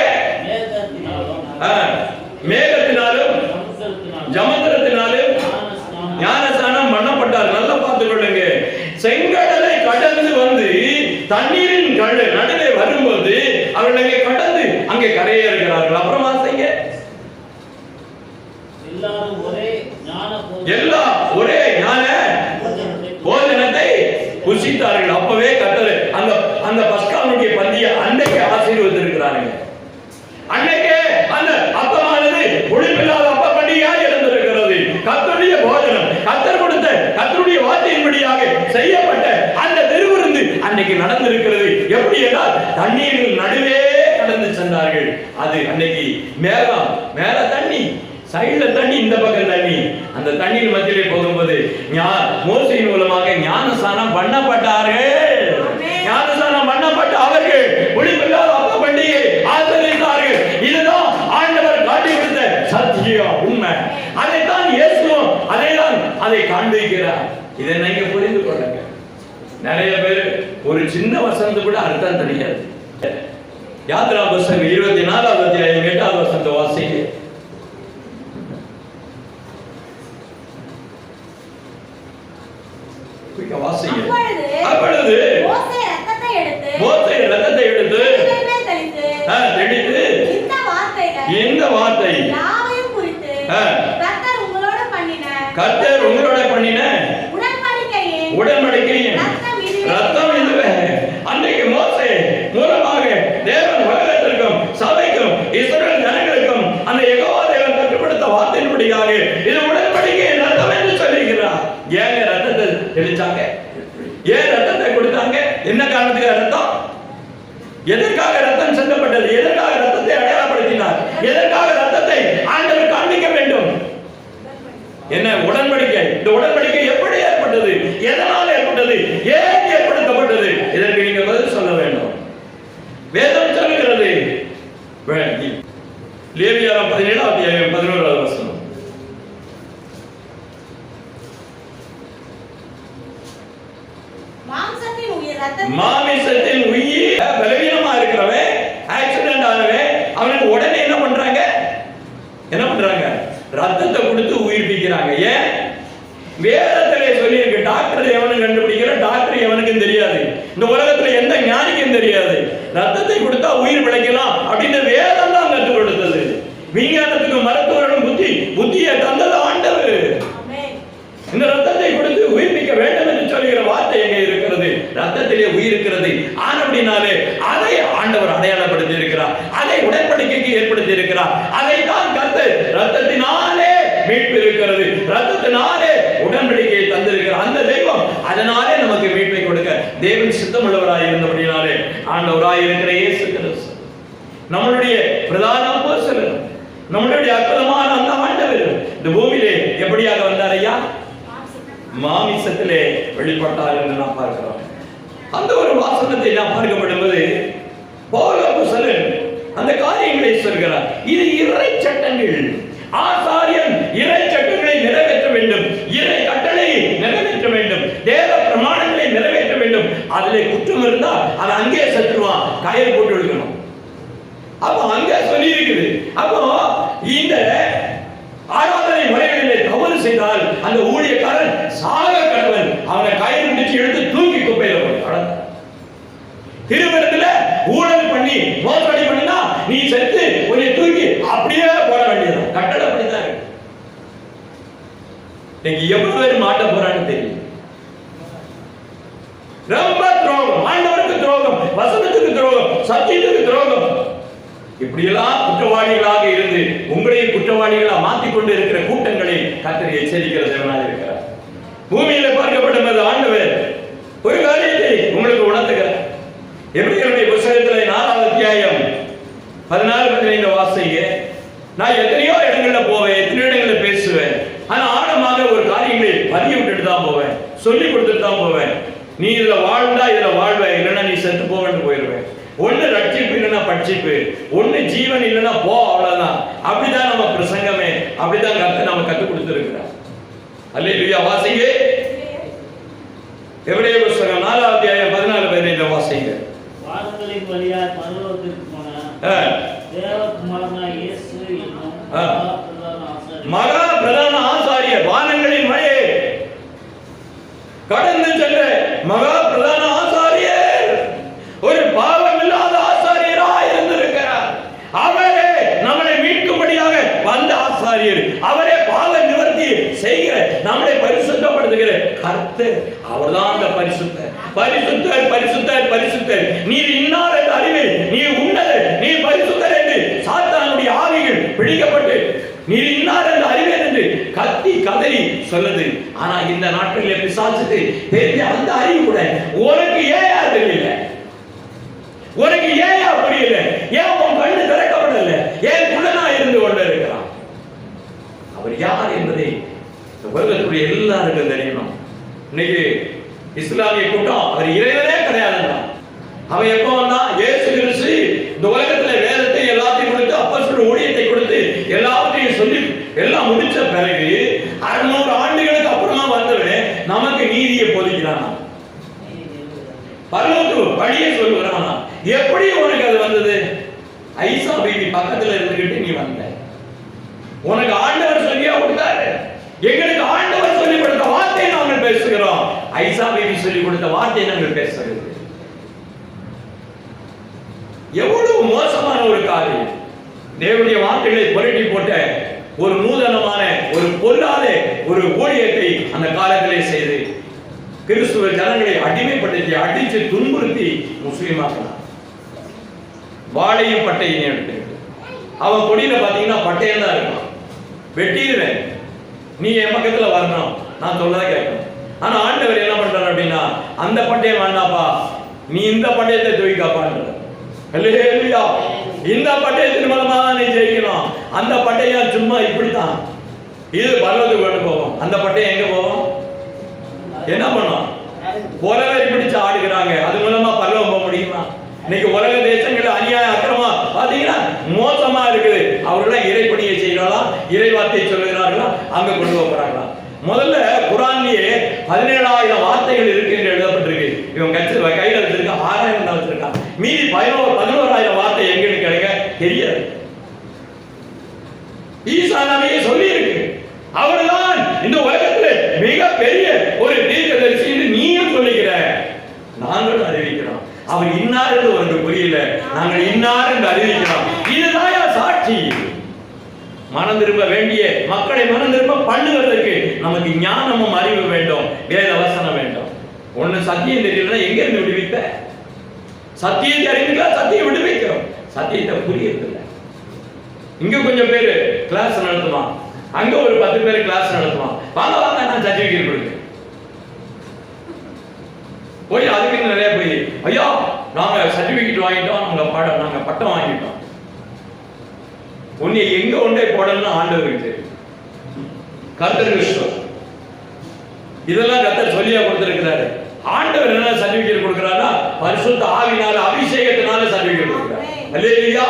Speaker 1: மேகத்தினாலும் ஜமத்திரத்தினாலும் ஞானஸ்நானம் பண்ணப்பட்டார். நல்லா பார்த்துக் கொள்ளுங்க. செங்கடலை கடந்து வந்து தண்ணீரின் நடுவே வரும்போது அவர்களை கடந்து அங்கே கரையேறுகிறார்கள். அப்புறம் வாசிங்க. எல்லாம் ஒரே ஞான போஜனத்தை புசித்தார்கள். அப்பவே கர்த்தர் அந்த பஸ்காவுடைய பந்தியை அன்னைக்கு ஆசீர்வதித்திருக்கிறார்கள். அன்னைக்கு அந்த அப்பமானது புளிப்பில்லாத அப்ப பண்டிகையாக இருந்திருக்கிறது. கர்த்தருடைய போஜனம், கர்த்தர் கொடுத்த கர்த்தருடைய வார்த்தையின்படியாக செய்யப்பட்ட அந்த திருவிருந்து அன்னைக்கு நடந்திருக்கிறது. எப்படி என்றால் தண்ணீரின் நடுவே கடந்து சென்றார்கள். அது அன்னைக்கு மேல தண்ணி, சைடுல தண்ணி, இந்த பக்கம் தண்ணி. அந்த தண்ணீர் மத்தியிலே போகும்போது மோசையின் மூலமாக ஞானஸ்நானம் பண்ணப்பட்டார்கள். ஞானஸ்நானம் பண்ணப்பட்ட அவர்கள் புளிப்பில்லாத அப்ப பண்டிகை ஆசரித்தார்கள். இதுதான் ஆண்டவர் காட்டி கொடுத்த சத்தியம், உண்மை. அதைத்தான் இயேசுவும் அதை காண்பிக்கிறார். இதை நீங்க புரிந்து கொள்ளுங்க. நிறைய பேர் ஒரு சின்ன வசனத்துக்கு கூட அர்த்தம் தெரியாது. யாத்ரா புஸ்தகம் 24வது அத்தியாயம் 8வது வசனத்தை வாசிங்க. அப்பொழுது மோசே இரத்தத்தை எடுத்து தெளித்து இந்த வார்த்தை கர்த்தர் உங்களோட பண்ணின உடன்படிக்கையின் ரத்தம் இதுவே. அன்னைக்கு மோசே மூலமாக தேவன் உலகத்திற்கும் சபைக்கும் இஸ்ரவேல் ஜனங்களுக்கும் அந்த யெகோவா தேவன் கற்றுக் வார்த்தையின்படியாக இது உடன்படிக்கையின் ரத்தம் என்று சொல்லுகிறார். ஏங்க ரத்தத்தை தெளிச்சாங்க? ஏன் ரத்தத்தை கொடுத்தாங்க? என்ன காரணத்துக்கு ரத்தம்? எதற்காக ரத்தம் சிந்தப்பட்டது? எதற்காக ரத்தத்தை அடையாளப்படுத்தினார்? எதற்காக ரத்தத்தை ஆண்டவர் காண்பிக்க வேண்டும்? என்ன உடன்படிக்கை? இந்த உடன்படிக்கை எப்படி ஏற்பட்டது? எதனால் ஏற்பட்டது? ஏன் ஏற்படுத்தப்பட்டது? இதற்கு நீங்க பதில் சொல்ல வேண்டும். வேதம் சொல்லுகிறது. லேவியராகமம் 17வது அத்தியாயம் 11வது வசனம். மாமிசத்தின் உயிர் பலவீனமா இருக்கிறவன், ஆக்சிடென்ட் ஆனவன், அவனுக்கு உடனே என்ன பண்றாங்க? ரத்தத்தை கொடுத்து உயிர்ப்பிக்கிறாங்க. ஏன்? வேதத்திலே சொல்லி இருக்கு. டாக்டர் எவனும் கண்டுபிடிக்கிற டாக்டர் எவனுக்கும் தெரியாது. இந்த உலகத்துல எந்த ஞானிக்கும் தெரியாது. ரத்தத்தை கொடுத்தா உயிர் பிழைக்கலாம் அப்படின்னு வேதம் தான் கற்றுக் கொடுத்தது. விஞ்ஞானத்துக்கு மருத்துவர்களும் புத்தியை தந்தது ஆண்டவர். இந்த ரத்தத்தை கொடுத்து உயிர்ப்பிக்க வேண்டும் என்று சொல்லுகிற வார்த்தை எங்க இருக்கிறது? ரத்தத்திலே உயிர் இருக்கிறது. ஆனபடினாலே அதை ஆண்டவர் அடையாளப்படுத்தி இருக்கிறார். அதை உடன்படிக்கைக்கு ஏற்படுத்தி இருக்கிறார். அதை தான் கர்த்தர் ரத்தத்தினாலே மீட்பு இருக்கிறது, ரத்தத்தினாலே உடன்படிக்கையை தந்திருக்கிறார். அந்த தெய்வம் அதனாலே நமக்கு மீட்பை கொடுக்க தேவன் சித்தமுள்ளவராய் இருந்தபடினாலே ஆண்டவராய் இருக்கிற இயேசு கிறிஸ்து நம்மளுடைய பிரதான அப்போஸ்தலர், நம்மளுடைய அற்புதமான அந்த ஆண்டவர் இந்த பூமியிலே எப்படியாக வந்தார் ஐயா? மாமிசத்திலே வெளிப்பட்டார் என்று நாம் பார்க்கிறோம். அந்த ஒரு வாசகத்தை நாம் பார்க்கப்படும்போது பவுல் அப்போஸ்தலன் அந்த காரியங்களை சொல்கிறார். இது இறை சட்டங்கள். ஆசாரியன் இறை சட்டங்களை நிறைவேற்ற வேண்டும், இறை கட்டளை நிறைவேற்ற வேண்டும், தேவ பிரமாணங்களை நிறைவேற்ற வேண்டும். அதிலே குற்றம் இருந்தால் அதை அங்கே செத்துருவான், கயிறு போட்டு விடுக்கணும். அப்போ அங்கே சொல்லி இருக்குது. அப்போ இந்த ஆராதனை முறைகளிலே தவறு செய்தால் அந்த ஊழியக்காரன் சாக கடவன், அவனை கயிறு முடிச்சு எடுத்து தூக்கி குப்பையில போய் திருமணத்துல ஊழல் பண்ணி மோசடி பண்ணினா நீ செத்து உன்னை தூக்கி அப்படியே போட வேண்டியது. கட்டளை அப்படிதான் இருக்கு. நீங்க எவ்வளவு பேர் மாட்ட போறான்னு தெரியும். ரொம்ப துரோகம், ஆண்டவருக்கு துரோகம், வசனத்துக்கு துரோகம், சத்தியத்துக்கு துரோகம், இப்படியெல்லாம் குற்றவாளிகளாக இருந்து உங்களையும் குற்றவாளிகளா மாற்றிக்கொண்டு இருக்கிற கூட்டங்களை கர்த்தர் எச்சரிக்கிற தேவனாக இருக்கிறார். பூமியில பார்க்கப்படும் ஆண்டவர் ஒரு காரியத்தை உங்களுக்கு உணர்த்துகிறார். எபிரேயருடைய புத்தகத்திலே 4வது அத்தியாயம் 14-15 வாசிங்க. நான் எத்தனையோ இடங்கள்ல போவேன், எத்தனையோ இடங்கள்ல பேசுவேன். ஆனா ஆழமாக ஒரு காரியங்களை பதிய விட்டுட்டு தான் போவேன், சொல்லி கொடுத்துட்டு தான் போவேன். நீ இதுல வாழ்ந்தா இதுல வாழ்வ, இல்லைன்னா நீ செத்து போவேன்னு போயிடுவேன். ஒண்ணு ரட்சிப்பு இல்லைன்னா பட்சிப்பு, ஒண்ணு ஜீவன் இல்லைன்னா போ, அவ்வளவுதான். அப்படிதான் நம்ம பிரசங்கமே, அப்படிதான் கர்த்தர் நம்ம கற்றுக் கொடுத்திருக்கிறார். அல்லேலூயா. வாசிங்க எபிரேயர் புத்தகம் 4வது அத்தியாயம் 14-15 வாசிங்க.
Speaker 2: வானங்களின் வழியாய் பரலோகத்திற்கு போன தேவகுமாரனாகிய இயேசு என்னும்
Speaker 1: மகா பிரதான ஆசாரியர், வானங்களின் வழியே கடந்து சென்ற மகா பிரதான ஆசாரியர், ஒரு பாவமில்லாத ஆசாரியராய் இருந்திருக்கிறார். அவரே நம்மளை மீட்கும்படியாக வந்த ஆசாரியர், அவரே பாவ நிவர்த்தி செய்கிற, நம்மளை பரிசுத்தப்படுத்துகிற கர்த்தர். அவர்தான் அந்த பரிசுத்தர். பரிசுத்தர் பரிசுத்தர் பரிசுத்தர். நீ இன்னார் என்ற அறிவில் நீ உன்னத, நீ பரிசுத்தர் என்று சாத்தானுடைய ஆவிகள் பிடிக்கப்பட்டு நீ இன்னார் என்ற அறிவேன் என்று கத்தி கதறி சொல்லுது. ஆனா இந்த நாட்களில் பிசாசுக்கு தெரிஞ்ச அந்த அறிவு கூட உனக்கு ஏயா தெரியல, உனக்கு ஏயா புரியல, ஏன் உன் கண்ணு திறக்கப்படல, ஏன் குள்ளனா இருந்து கொண்டு இருக்கிறான்? அவர் யார் என்பதை உலகத்துடைய எல்லாருக்கும் தெரியணும். இன்னைக்கு இஸ்லாமிய கூட்டம் அவர் இறைவனே கிடையாதுன்னா, அவன் எப்ப வந்தா இயேசு கிறிஸ்து இந்த உலகத்துல வேதத்தை எல்லாத்தையும் கொடுத்து அப்போஸ்தலர் ஊழியத்தை கொடுத்து எல்லாத்தையும் சொல்லி எல்லாம் முடிச்ச பிறகு 600 ஆண்டுகளுக்கு அப்புறமா வந்தவன் நமக்கு நீதியை போதிக்கிறானா, பரலோக வழியை சொல்லுகிறானா? எப்படி உனக்கு அது வந்தது? ஐசா பீபி பக்கத்துல இருந்துகிட்டு நீ வந்த, உனக்கு ஆண்டவர் சொல்லியா கொடுத்தாரு. எங்களுக்கு ஆண்டவர் சொல்லி கொடுத்த வார்த்தையை நாங்கள் பேசுகிறோம், ஐசா பீபி சொல்லி கொடுத்த வார்த்தையை நாங்கள் பேசுகிறோம். எவ்வளவு மோசமான ஒரு காரியம்! தேவனுடைய வார்த்தைகளை புரட்டி போட்ட ஒரு நூதனமான ஒரு பொல்லாத ஒரு ஊழியத்தை அந்த காலத்திலே செய்து கிறிஸ்துவ ஜனங்களை அடிமைப்படுத்தி அடித்து துன்புறுத்தி முஸ்லீமாக்கலாம். வாழையும் பட்டையும் எடுத்து அவன் கொடியில பாத்தீங்கன்னா பட்டையம் தான் இருக்கும். வெட்டிடுவேன், நீ என் பக்கத்துல வரணும், நான் சொல்லதை கேட்கணும். ஆனா ஆண்டவர் என்ன பண்றாரு அப்படின்னா, அந்த பட்டயம் வேண்டாப்பா, நீ இந்த பட்டயத்தை தூக்கி காப்பான்ற. அல்லேலூயா. இந்த பட்டயத்தின் மூலமா தான் நீ ஜெயிக்கணும். அந்த பட்டயம் சும்மா இப்படித்தான், இது பரலோகத்துக்கு கொண்டு போவோம். அந்த பட்டயம் எங்க போவோம்? என்ன பண்ணும்? உலகை பிடிச்சு ஆடுகிறாங்க, அது மூலமா பரலோகம் போக முடியுமா? இன்னைக்கு உலக தேசங்கள் அநியாய அக்கிரமா பாத்தீங்கன்னா மோசமா இருக்குது. அவர்களாம் இறைப்பணியை செய்யறாங்களா, இறை வார்த்தையை சொல்லுகிறார்களா, அங்க கொண்டு போறாங்களா? முதல்ல குரான்லயே 17,000 வார்த்தைகள் இருக்கு என்று எழுதப்பட்டிருக்கு. இவங்க கையில வச்சிருக்க 6,000 தான் வச்சிருக்காங்க. மீதி 11,000 வார்த்தை எங்களுக்கு கிடைக்க தெரியாது. ஈசா நபியே சொல்லி இருக்கு, அவர்தான் இந்த உலகத்துல மிக பெரிய ஒரு தீர்க்கதரிசி என்று நீயும் சொல்லுகிற, நாங்களும் அறிவிக்கிறோம். அவர் இன்னார் என்று உனக்கு புரியல, நாங்கள் இன்னார் என்று அறிவிக்கிறோம். இதுதான் சாட்சி. மனம் திரும்ப வேண்டிய மக்களை மனம் திரும்ப பண்ணுவதற்கு நமக்கு ஞானமும் அறிவு வேண்டும், வேத வசனம் வேண்டும். ஒண்ணு சத்தியம் தெரியலன்னா எங்க இருந்து விடுவிப்ப? சத்தியத்தை அறிவிக்கா, சத்தியம் விடுவிக்கிறோம். சத்தியத்தை புரியறதில்ல. இங்க கொஞ்சம் பேரு கிளாஸ் நடத்துவான், அங்க ஒரு 10 பேர் கிளாஸ் நடத்துவான். வாங்க வாங்க நான் சர்டிபிகேட் கொடுக்க. போய் அதுக்கு நிறைய போய் ஐயா நாங்க சர்டிபிகேட் வாங்கிட்டோம், நாங்க பட்டம் வாங்கிட்டோம். உன்னை எங்க ஒன்றே போடணும்னு ஆண்டவருக்கு தெரியும். கர்த்தருக்கு ஸ்தோத்திரம். இதெல்லாம் கர்த்தர் சொல்லியா கொடுத்திருக்கிறாரு. ஆண்டவர் என்ன சர்டிபிகேட் கொடுக்கிறாரா? பரிசுத்த ஆவியினால அபிஷேகத்தினால சர்டிபிகேட் கொடுக்கிறார். அல்லேலூயா.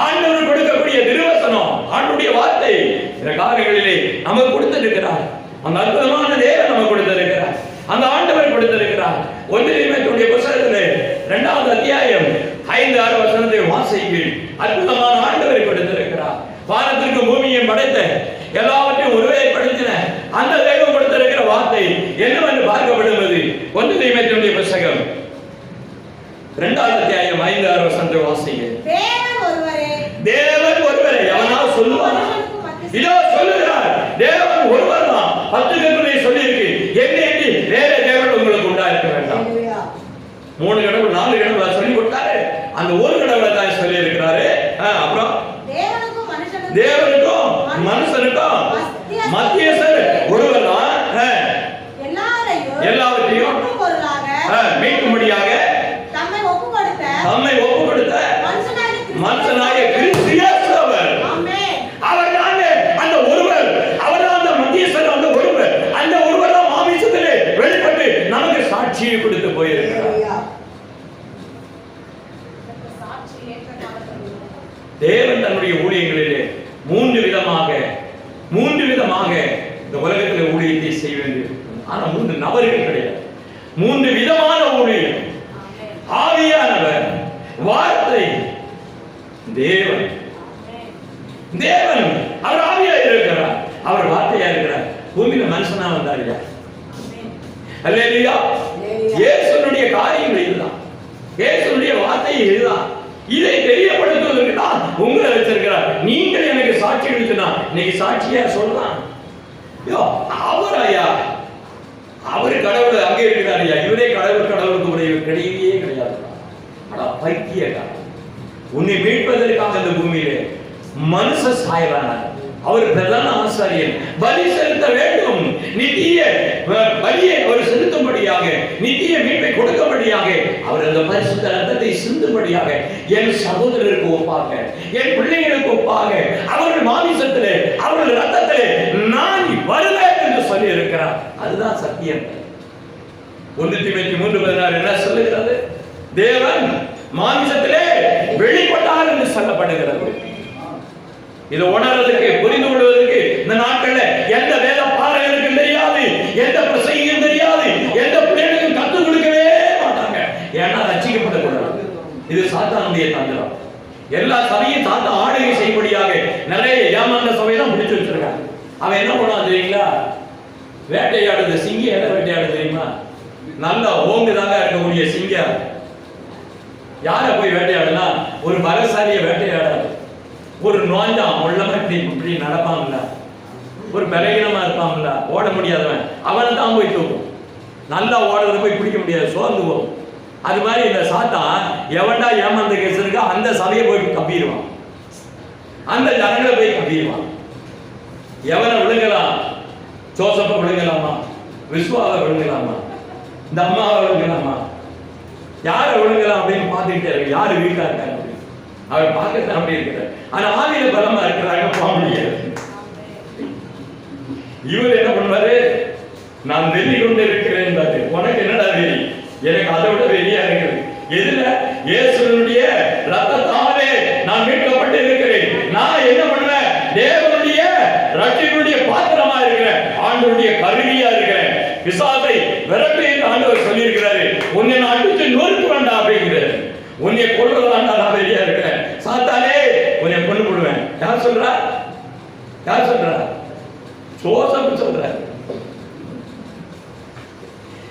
Speaker 1: ஆண்டவர் கொடுக்கக்கூடிய திருவசனம், ஆண்டவருடைய வார்த்தை இந்த காரியங்களிலே நமக்கு கொடுத்திருக்கிறார். அந்த அற்புதமான தேவன் நமக்கு கொடுத்திருக்கிறார். அந்த ஆண்டவர் கொடுத்திருக்கிறார். 1 தீமோத்தேயுடைய புத்தகத்திலே 2வது அத்தியாயம் 5-6 வசனத்தை வாசியுங்கள். அற்புதமான ஆண்டவர் கொடுத்திருக்கிறார். வானத்திற்கு பூமியை படைத்த எல்லாவற்றையும் ஒருவேப்படுத்தின அந்த தேவன் கொடுத்திருக்கிற வார்த்தை என்னவென்று பார்க்கப்படுவது 1 தீமோத்தேயுடைய புத்தகம் 2வது அத்தியாயம் 5-6 வசனத்தை வாசிங்க. தேவன் ஒருவரே. எவனாவது சொல்லுவானா? இதோ சொல்லுகிறார், தேவன் ஒருவர் தான். 10 கட்டளை சொல்லி இருக்கு. என்ன வேற தேவன் உங்களுக்கு உண்டாயிருக்க வேண்டாம். 3 கடவுள் 4 கடவுள் சொல்லி கொடுத்தாரு. அந்த ஒரு கடவுளை தான் சொல்லி இருக்கிறாரு. அப்புறம் தேவனுக்கும் மனுஷனுக்கும் மத்தியஸ்தர் ஒருவர் தான். எல்லாவற்றையும் மீட்கும்படியாக தம்மை ஒப்பு கொடுத்த மனுஷனாகிய கிறிஸ்து இயேசு அவர் தான் அந்த ஒருவர். அவர் தான் அந்த மத்தியஸ்தர். அந்த ஒருவர், அந்த ஒருவர் தான் மாமிசத்திலே வெளிப்பட்டு நமக்கு சாட்சியை கொடுத்து போயிருக்கிறார். தேவன் தன்னுடைய ஊழியங்களிலே 3 விதமாக இந்த உலகத்தில் ஊழியத்தை செய்ய வேண்டும். ஆனா 3 நபர்கள் கிடையாது. 3 விதமான ஊழியம். ஆவியானவர், வார்த்தை, தேவன். தேவன் அவர் ஆவியா இருக்கிறார், அவர் வார்த்தையா இருக்கிறார். பூமியில மனுஷனா வந்தாரியா? அல்லேலூயா. இயேசுனுடைய காரியங்கள் இதுதான். இயேசுனுடைய வார்த்தை இதுதான். இதை தெரியப்படுத்துவதற்கு தான் உங்களை வச்சிருக்கிறார். நீங்கள் எனக்கு சாட்சி கொடுத்தனா இன்னைக்கு சாட்சியா சொல்லலாம். அவர் ஐயா, அவர் கடவுள் அங்கே இருக்கிறார் ஐயா. இவரே கடவுளுக்கு உடைய கிடையவே கிடையாது. பைத்தியக்காரன். உன்னை மீட்பதற்காக இந்த பூமியிலே மனுஷ சாயலானார். அவர் பிரதான ஆசாரியர். பலி செலுத்த வேண்டும். நித்திய பலியை அவர் செலுத்தும்படியாக, நித்திய மீட்பை கொடுக்கும்படியாக அவர் அந்த பரிசுத்த ரத்தத்தை சிந்தும்படியாக என் சகோதரருக்கு ஒப்பாக, என் பிள்ளைகளுக்கு ஒப்பாக அவர்கள் மாமிசத்திலே, அவர்கள் ரத்தத்திலே நான் வருவேன் என்று சொல்லி இருக்கிறார். அதுதான் சத்தியம். 1 தீமோத்தேயு 3:16 என்ன சொல்லுகிறது? தேவன் மாமிசத்திலே வெளிப்பட்டார் என்று சொல்லப்படுகிறது. இதை உணர்றதுக்கு, புரிந்து கொள்வதற்கு இந்த நாட்கள்ல எந்த வேத பாடகருக்கும் தெரியாது, எந்த பிரசங்கியும் தெரியாது, எந்த பிள்ளைகளுக்கும் கற்றுக் கொடுக்கவே மாட்டாங்க. ஏன்னா ரட்சிக்கப்படக்கூடாது. இது சாத்தானுடைய தந்திரம். எல்லா சபையும் சாத்தான் ஆளுகை செய்யும்படியாக நிறைய ஏமாந்த சபை தான் முடிச்சு வச்சிருக்காங்க. அவன் என்ன பண்ணுவான் தெரியுங்களா? வேட்டையாடுது. சிங்கம் எதை வேட்டையாடுது தெரியுமா? நல்ல ஓங்குதாக இருக்கக்கூடிய சிங்கம் யாரை போய் வேட்டையாடுனா ஒரு பலசாலிய வேட்டையாடாது. ஒரு நோஞ்சா உள்ளமா இப்படி நடப்பாங்கல்ல, ஒரு பலகீனமா இருப்பாங்கல்ல, ஓட முடியாதவன் அவனை தான் போய் தூக்கும். நல்லா ஓடுறத போய் பிடிக்க முடியாது, சோர்ந்து போகும். அது மாதிரி இந்த சாத்தான் எவன்டா ஏமாந்த கேஸ் இருக்கா அந்த சபையை போய் கப்பிடுவான், அந்த ஜனங்களை போய் கப்பிடுவான். எவனை விழுங்கலாம்? ஜோசப்பை விழுங்கலாமா? விஸ்வாவை விழுங்கலாமா? இந்த அம்மாவை விழுங்கலாமா? யாரை விழுங்கலாம் அப்படின்னு பார்த்துக்கிட்டே இருக்கு. யாரு வீக்கா இருக்காங்க அப்படின்னு அவர் பார்க்கத்தான் அப்படி இருக்கிறார். ஆனா ஆவியில பலமா இருக்கிறாங்க, போக முடியாது. இவர் என்ன பண்ணுவாரு? நான் வெறி கொண்டு இருக்கிறேன். உனக்கு என்னடா வெறி? எனக்கு அதை விட வெறியா இருக்குது. எதுல? இயேசுவினுடைய ரத்தத்தாலே நான் மீட்கப்பட்டு இருக்கிறேன். நான் என்ன பண்ணுவேன்? தேவனுடைய ரட்சிப்பினுடைய பாத்திரமா இருக்கிறேன், ஆண்டவருடைய கருவியா இருக்கிறேன். பிசாசை விரட்டு என்று ஆண்டவர் சொல்லி இருக்கிறாரு. உன்னை நான் அடிச்சு நொறுக்க வேண்டாம் அப்படிங்கிறாரு. உன்னை கொல்றதாண்டா நான் ரெடியா இருக்கிறேன். சாத்தானே உன்னை கொண்டு போடுவேன். யார் சொல்றா? யார் சொல்றா? ஜோசப் சொல்றாரு.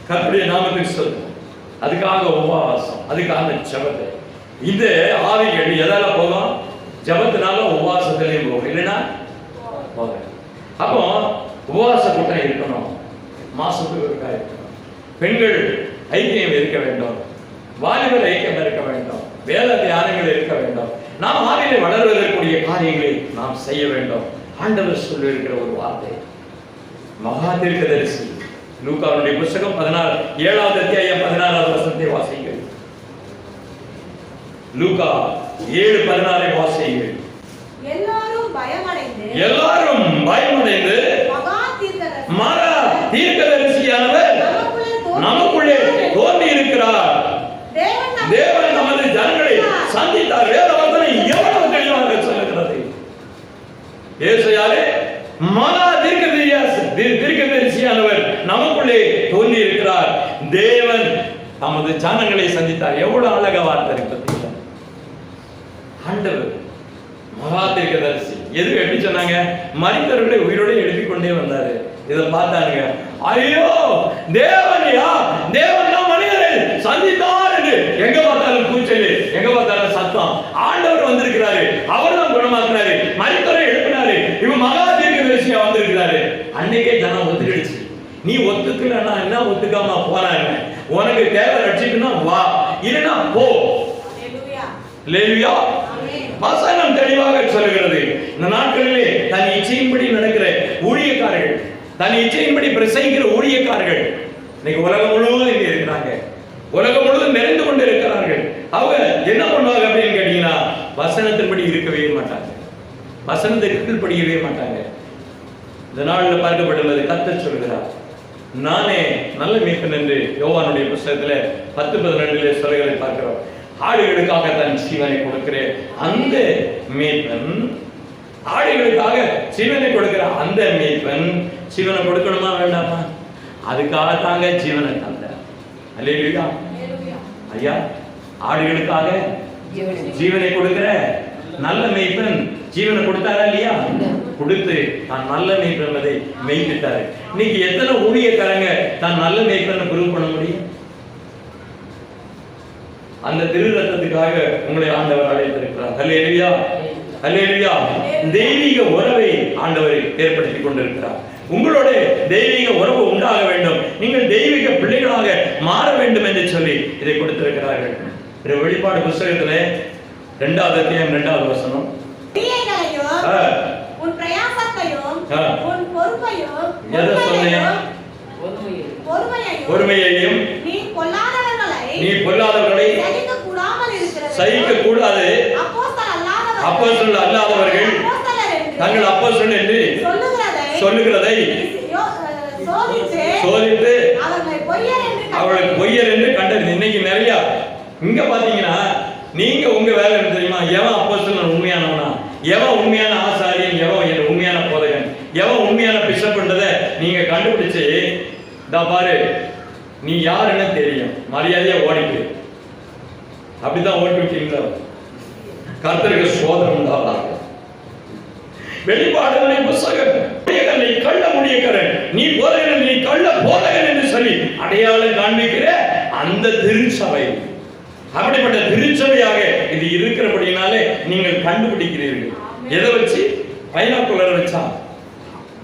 Speaker 1: கர்த்தருடைய நாமத்துக்கு சொல்ற. அதுக்காக உபவாசம், அதுக்காக ஜெபத்தை. இந்த ஆவிகள் எதால போகும்? ஜெபத்தினால உபவாசத்திலையும் போகும், இல்லைன்னா போக. அப்போ உபவாச கூட்டம் இருக்கணும், மாசத்துக்கு ஒருக்கா இருக்கணும். பெண்கள் ஐக்கியம் இருக்க வேண்டும், வாலிபர் ஐக்கியம் இருக்க வேண்டும், வேத தியானங்கள் இருக்க வேண்டும். நாம் ஆவியிலே வளர்வதற்குரிய காரியங்களை நாம் செய்ய வேண்டும். ஆண்டவர் சொல்லி இருக்கிற ஒரு வார்த்தை, மகா தீர்க்கதரிசி லூக்காவுடைய புத்தகம் 7வது அத்தியாயம் 16வது வசனத்தை வாசியுங்கள். லூக்கா 7:16 வாசியுங்கள்.
Speaker 3: எல்லாரும்
Speaker 1: பயமடைந்து மகா தீர்க்கதரிசியானவர் நமக்குள்ளே தோன்றி இருக்கிறார். தேவன் நமது ஜனங்களை சந்தித்தார். வேதவசனம் எவ்வளவு தெளிவாக சொல்லுகிறது. ஏசாயாவே மகா தீர்க்கதரிசியானவர் நமக்குள்ளே தோன்றி இருக்கிறார். தேவன் நமது ஜனங்களை சந்தித்தார். எவ்வளவு அழக வார்த்தை இருக்கு. ஆண்டவர் மகா தீர்க்கதரிசி எது எப்படி சொன்னாங்க? மரித்தவர்களை உயிரோடு எழுப்பி கொண்டே வந்தாரு. இதை பார்த்தாங்க, ஐயோ தேவனையா, தேவன் தான் மனிதரை சந்தித்தார் என்று எங்க பார்த்தாலும் கூச்சல், எங்க பார்த்தாலும் சத்தம். ஆண்டவர் வந்திருக்கிறாரு, அவர் தான் குணமாக்குறாரு, மரித்தவரை எழுப்பினாரு, இவன் மகா தீர்க்கதரிசியா வந்திருக்கிறாரு. அன்னைக்கே ஜனம் ஒத்துக்கிடுச்சு. நீ ஒத்துக்கலன்னா என்ன, ஒத்துக்காம போறாங்க. உனக்கு தேவை ரட்சிக்கணும் வா, இல்லைன்னா போ. அல்லேலூயா. வசனம் தெளிவாக சொல்லுகிறது. இந்த நாட்களிலே தன் இச்சையின்படி நடக்கிற ஊழியக்காரர்கள், தன் இச்சையின்படி பிரசங்கிக்கிற ஊழியக்காரர்கள் இன்னைக்கு உலகம் முழுவதும் இங்க இருக்கிறாங்க. உலகம் முழுவதும் நிறைந்து கொண்டு இருக்கிறார்கள். அவங்க என்ன பண்ணுவாங்க அப்படின்னு கேட்டீங்கன்னா, வசனத்தின்படி இருக்கவே மாட்டாங்க, வசனத்துக்கு கீழ்ப்படியவே மாட்டாங்க. இந்த நாளில் பார்க்கப்பட்டுள்ளது கர்த்தர் சொல்கிறார், நானே நல்ல மேய்ப்பன் என்று யோவானுடைய புத்தகத்துல 10:12 சொல்லுகிறதை பார்க்கிறோம். ஆடுகளுக்காக தன் ஜீவனை கொடுக்கிற அந்த மேய்ப்பன், ஆடுகளுக்காக ஜீவனை கொடுக்கிற அந்த மேய்ப்பன் ஜீவனை கொடுக்கணுமா வேண்டாமா? அதுக்காக தாங்க ஜீவனை தந்தார். அல்லேலூயா. ஐயா, ஆடுகளுக்காக ஜீவனை கொடுக்கிற நல்ல மேய்ப்பன் ஜீவனை கொடுத்தாரா இல்லையா? கொடுத்து தான் நல்ல மேய்ப்பன் என்பதை மெய்ப்பித்தாரு. இன்னைக்கு எத்தனை ஊழியக்காரங்க தான் நல்ல மேய்ப்பன் ப்ரூவ் பண்ண முடியும்? அந்த திரு ரத்தத்துக்காக உங்களை ஆண்டவர் அழைத்திருக்கிறார். அல்லேலூயா, அல்லேலூயா. தெய்வீக உறவை ஆண்டவர் ஏற்படுத்தி கொண்டிருக்கிறார். உங்களோட தெய்வீக உறவு உண்டாக வேண்டும், நீங்கள் தெய்வீக பிள்ளைகளாக மாற வேண்டும் என்று சொல்லி இதை கொடுத்திருக்கிறார்கள். வெளிப்பாடு புத்தகத்திலே 2வது அத்தியாயம் 2வது வசனம்,
Speaker 3: உன் பிரயாசத்தையும் உன்
Speaker 1: பொறுமையையும் நீ பொல்லாதவர்களை சகிக்க கூடாது. அப்போஸ்தலர் அல்லாதவர்கள் தங்கள் அப்போஸ்தலர் என்று சொல்லுகிறதை சோதித்து அவர்களுக்கு பொய்யர் என்று கண்டது. இன்னைக்கு நிறைய இங்க பாத்தீங்கன்னா, நீங்க உங்க வேலை என்ன தெரியுமா? எவன் அப்போஸ்தலன் உண்மையானவனா, எவன் உண்மையான ஆசாரியன், எவன் உண்மையான போதகன், எவன் உண்மையான பிஷப்ன்றதை நீங்க கண்டுபிடிச்சு, இதா பாரு நீ யாருன்னு தெரியும், மரியாதையா ஓடிட்டு. அப்படிதான் ஓட்டி விட்டீங்களா? கர்த்தருக்கு சோதனை உண்டாதாக. வெளிப்பாடுகளை புத்தகம், நீ கள்ள முடியக்கரன், நீ போதகன், நீ கள்ள போதகன் என்று சொல்லி அடையாளம் காண்பிக்கிற அந்த திருச்சபை, அப்படிப்பட்ட திருச்சபையாக இது இருக்கிறபடினாலே நீங்கள் கண்டுபிடிக்கிறீர்கள். எதை வச்சு? பைனாக்குலர் வச்சா?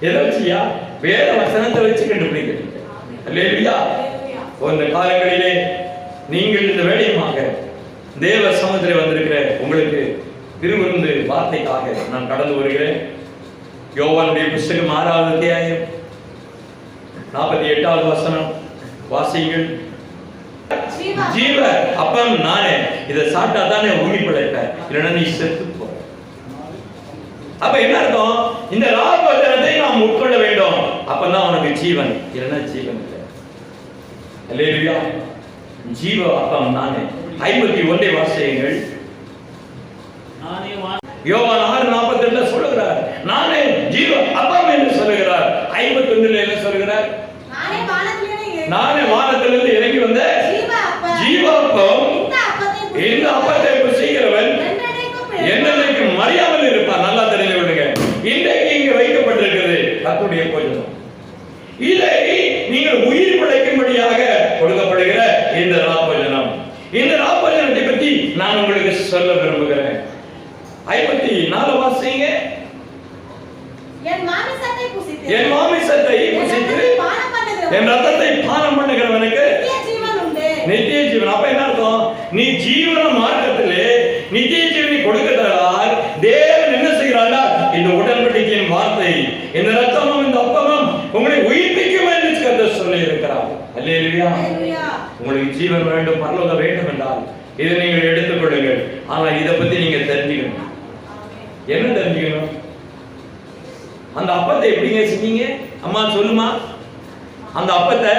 Speaker 1: எதை வச்சியா? வேத வசனத்தை வச்சு கண்டுபிடிக்கிறீங்க. அல்லேலூயா. இந்த காலங்களிலே நீங்கள் இந்த வேலையுமாக தேவ சமூகத்தில் வந்திருக்கிற உங்களுக்கு திருவிருந்து வார்த்தைக்காக நான் கடந்து வருகிறேன். யோவானுடைய புத்தகம் 6வது அத்தியாயம் 48வது வசனம் வாசியுங்கள். ஜீவ அப்பம் நானே, இதை சாப்பிட்டா தானே உயிர் பிழைப்ப, இல்லைன்னா நீ செத்து போ. அப்ப என்ன அர்த்தம்? இந்த ராபோஜனத்தை நாம் உட்கொள்ள வேண்டும், அப்பதான் உனக்கு ஜீவன், இல்லைன்னா ஜீவன் இல்லை. அல்லேலூயா. ஜீவ அப்பம் நானே. 51 வாசியுங்கள். யோவான் 6:42 சொல்லுகிறார், நானே ஜீவ அப்பம் என்று சொல்லுகிறார். 51 என்ன சொல்லுகிறார்? நானே வானத்திலிருந்து இறங்கி வந்த ஜீவ அப்பம், இந்த அப்பத்தை புசிக்கிறவன் என்னைக்கு மறியாமல் இருப்பார். நல்லா தெரிந்து கொள்ளுங்க. இன்றைக்கு இங்கு வைக்கப்பட்டிருக்கிறது கர்த்தருடைய போஜனம். இதை நீங்கள் உயிர் பிழைக்கும்படியாக கொடுக்கப்படுகிற இந்த ராபோஜனம். இந்த ராபோஜனத்தை பற்றி நான் உங்களுக்கு சொல்ல விரும்புகிறேன். 54 வாசிங்க. என் மாமிசத்தை புசித்து என் ரத்தத்தை பானம் பண்ணுகிறவனுக்கு நித்திய ஜீவன். அப்ப என்ன அர்த்தம்? நீ ஜீவன மார்க்கத்திலே நித்திய ஜீவனை கொடுக்கிறார். தேவன் என்ன செய்கிறாரா? இந்த உடன்படிக்கையின் வார்த்தை, இந்த ரத்தமும் இந்த அப்பமும் உங்களை உயிர்ப்பிக்கும் என்று கர்த்தர் சொன்னார். சொல்லி இருக்கிறார். அல்லேலூயா.
Speaker 3: அல்லேலூயா.
Speaker 1: உங்களுக்கு ஜீவன் வேண்டும், பரலோகம் வேண்டும் என்றால் இதை நீங்கள் எடுத்துக்கொள்ளுங்கள். ஆனா இதை பத்தி நீங்க தெரிஞ்சுக்கணும். என்ன தெரிஞ்சுக்கணும்? அந்த அப்பத்தை எப்படிங்க செஞ்சீங்க? அம்மா சொல்லுமா. அந்த அப்பத்தை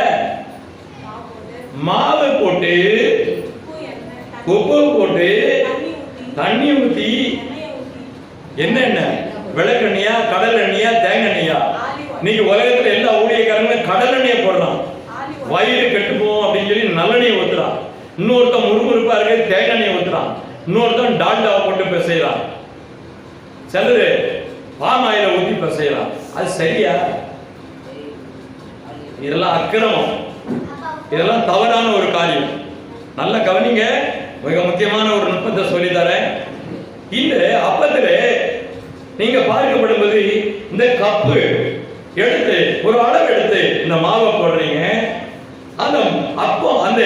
Speaker 1: மாவு போட்டு, உப்பு போட்டு, தண்ணி ஊத்தி, என்ன எண்ணெய்? விளக்கெண்ணையா, கடல் எண்ணெயா, தேங்காய் எண்ணெயா? இன்னைக்கு உலகத்துல எல்லா ஊழியக்காரங்களும் கடல் எண்ணெயை போடுறான். வயிறு கெட்டு போகும் அப்படின்னு சொல்லி நல்லெண்ணெயை ஊத்துறான். இன்னொருத்தன் முறுமுறுப்பா இருக்கு தேங்காய் எண்ணெயை ஊத்துறான். இன்னொருத்தன் டால்டாவை போட்டு பிசைறான். சிலரு பாம் ஆயில ஊத்தி பிசைறான். அது சரியா? இதெல்லாம் அக்கிரமம், இதெல்லாம் தவறான ஒரு காரியம். நல்ல கவனிங்க. மிக முக்கியமான ஒரு நுட்பத்தை சொல்லி தரேன். இந்த அப்பத்துல நீங்க பார்க்கப்படும்போது இந்த கப்பு எடுத்து ஒரு அளவு எடுத்து இந்த மாவை போடுறீங்க. அந்த அப்போ அந்த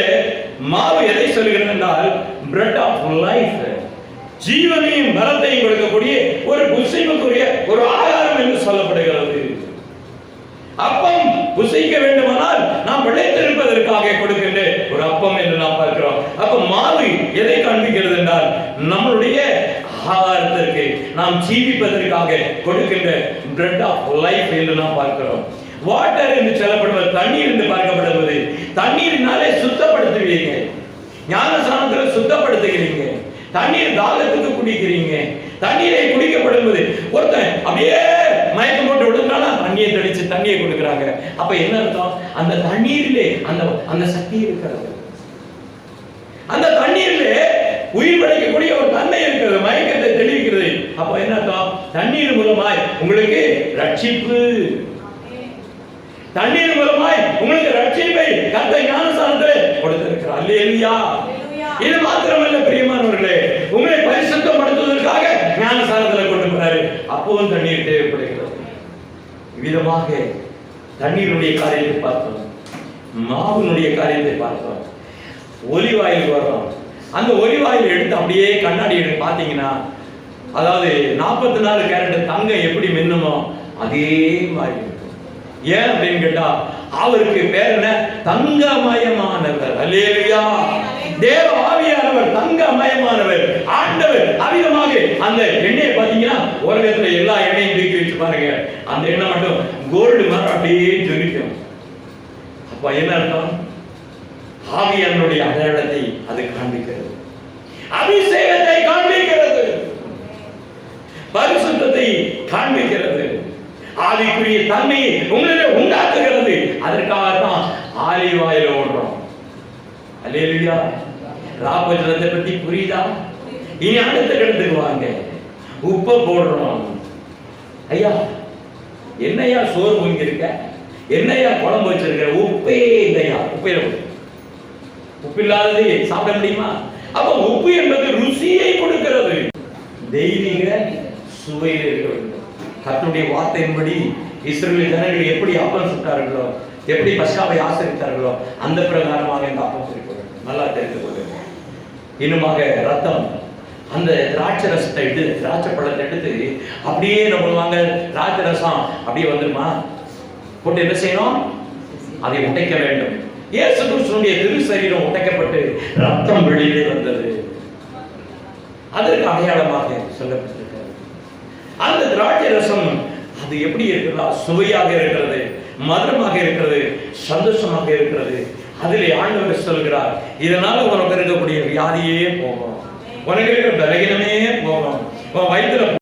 Speaker 1: மாவு எதை சொல்லுகிறது என்றால் பிரெட் ஆஃப் லைஃப், ஜீவனையும் பலத்தையும் கொடுக்கக்கூடிய ஒரு புசிப்புக்குரிய ஒரு ஆகாரம் என்று சொல்லப்படுகிறது. அப்பம் புசிக்க வேண்டுமானால் நாம் பிழைத்திருப்பதற்காக கொடுக்கின்ற ஒரு அப்பம் என்று நாம் பார்க்கிறோம். அப்ப மாவு எதை காண்பிக்கிறது என்றால் நம்மளுடைய ஆகாரத்திற்கு, நாம் ஜீவிப்பதற்காக கொடுக்கின்ற பிரெட் ஆஃப் லைஃப் என்று நாம் பார்க்கிறோம். வாட்டர் என்று சொல்லப்படுவது தண்ணீர் என்று பார்க்கப்படுவது, தண்ணீரினாலே சுத்தப்படுத்துவீங்க. ஞானஸ்நானத்தில் சுத்தப்படுத்துகிறீங்க. தண்ணீர் தாகத்துக்கு குடிக்கிறீங்க. தண்ணீரை குடிக்கப்படுவது ஒருத்தன் அப்படியே மயக்கம் போட்டு விடுறானா தண்ணியை தெளிச்சு தண்ணியை கொடுக்குறாங்க. அப்ப என்ன அர்த்தம்? அந்த தண்ணீரிலே அந்த சக்தி இருக்கிறது. அந்த தண்ணீரிலே உயிர் படைக்கக்கூடிய ஒரு தன்மை இருக்கிறது, மயக்கத்தை தெளிவிக்கிறது. அப்ப என்ன அர்த்தம்? தண்ணீர் மூலமாய் உங்களுக்கு ரட்சிப்பு, தண்ணீர் மூலமாய் உங்களுக்கு ரட்சிப்பை கர்த்தர் ஞானஸ்நானத்திலே கொடுத்திருக்கிறார். அல்லேலூயா. இது மாத்திரமல்ல பிரியமானவர்களே, உங்களை பரிசுத்தப்படுத்துவதற்காக ஞானஸ்நானத்திலே கொண்டு போறாரு. அப்பவும் தண்ணீர் தேவைப்படுகிறது. விதமாக தண்ணீருடைய காரியத்தை பார்த்தோம், மாவினுடைய காரியத்தை பார்த்தோம். ஒலிவாயில் வரும். அந்த ஒலிவாயில் எடுத்து அப்படியே கண்ணாடி எடுத்து பார்த்தீங்கன்னா, அதாவது 44 கேரட் தங்கம் எப்படி மின்னுமோ அதே மாதிரி இருக்கும். ஏன் அப்படின்னு கேட்டா அவருக்கு பேர் என்ன? தங்கமயமானவர். அல்லேலூயா. தேவ ஆவியானவர் தங்கமயமானவர். ஆண்டவர் அவிதமாக அந்த எண்ணெயை பார்த்தீங்கன்னா உலகத்துல எல்லா எண்ணெயும் தூக்கி வச்சு பாருங்க, அந்த எண்ணெய் மட்டும் கோல்டு மாதிரி அப்படியே ஜொலிக்கும். அப்ப என்ன அர்த்தம்? ஆவியானுடைய அடையாளத்தை அது காண்பிக்கிறது, அபிஷேகத்தை காண்பிக்கிறது, பரிசுத்தத்தை காண்பிக்கிறது, ஆவிக்குரிய தன்மையை உங்களிலே உண்டாக்குகிறது. அதற்காகத்தான் ஆலிவாயில ஓடுறோம். அல்லேலூயா. ராபோஜனத்தை பத்தி புரியுதா? இனி அடுத்த இடத்துக்கு வாங்க. உப்பை போடுறோம். ஐயா என்னையா சோறு பொங்கிருக்க, என்னையா குழம்பு வச்சிருக்க, உப்பே இல்லையா? உப்பு இல்லாதது சாப்பிட முடியுமா? அப்ப உப்பு என்பது ருசியை கொடுக்கிறது, தெய்வீக சுவையில் இருக்க வேண்டும். கர்த்தருடைய வார்த்தையின்படி இஸ்ரவேல் ஜனங்கள் எப்படி அப்பம் சுட்டார்களோ, எப்படி பஸ்காவை ஆசரித்தார்களோ அந்த பிரகாரமாக இந்த அப்பம் சுட்ட வேண்டும். நல்லா தெரிந்து கொள்ளுங்க. இன்னுமாக ரத்தம், அந்த திராட்சை ரசத்தை எடுத்து, திராட்சை பழத்தை எடுத்து அப்படியே என்ன பண்ணுவாங்க? திராட்சை ரசம் அப்படியே வந்துருமா போட்டு என்ன செய்யணும்? அதை உடைக்க வேண்டும். இயேசு கிறிஸ்துவினுடைய திரு சரீரம் உடைக்கப்பட்டு ரத்தம் வெளியிலே வந்தது. அதற்கு அடையாளமாக சொல்லப்பட்டிருக்கிறது. அந்த திராட்சை ரசம் அது எப்படி இருக்கிறதா? சுவையாக இருக்கிறது, மதுரமாக இருக்கிறது, சந்தோஷமாக இருக்கிறது. அதிலே ஆண்டவர் சொல்கிறார், இதனால உனக்கு இருக்கக்கூடிய வியாதியே போகும், உனக்கு இருக்கிற பலகீனமே போகும், உன் வயிற்றுல